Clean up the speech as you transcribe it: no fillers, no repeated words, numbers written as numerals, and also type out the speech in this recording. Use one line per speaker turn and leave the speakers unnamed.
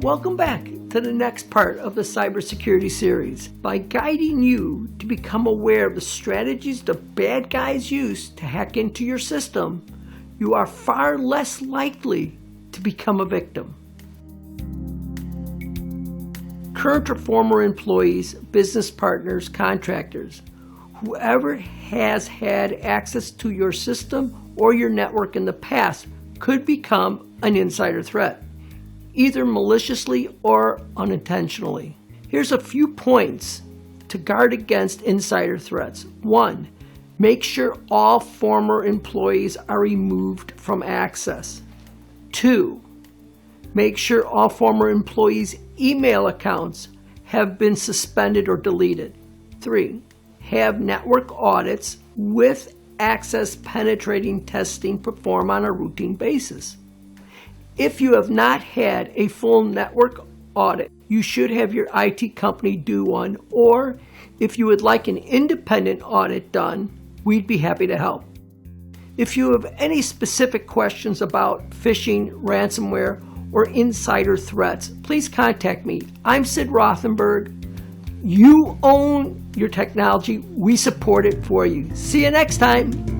Welcome back to the next part of the cybersecurity series. By guiding you to become aware of the strategies the bad guys use to hack into your system, you are far less likely to become a victim. Current or former employees, business partners, contractors, whoever has had access to your system or your network in the past could become an insider threat, either maliciously or unintentionally. Here's a few points to guard against insider threats. 1. Make sure all former employees are removed from access. 2. Make sure all former employees' email accounts have been suspended or deleted. 3. Have network audits with access penetrating testing performed on a routine basis. If you have not had a full network audit, you should have your IT company do one, or if you would like an independent audit done, we'd be happy to help. If you have any specific questions about phishing, ransomware, or insider threats, please contact me. I'm Sid Rothenberg. You own your technology. We support it for you. See you next time.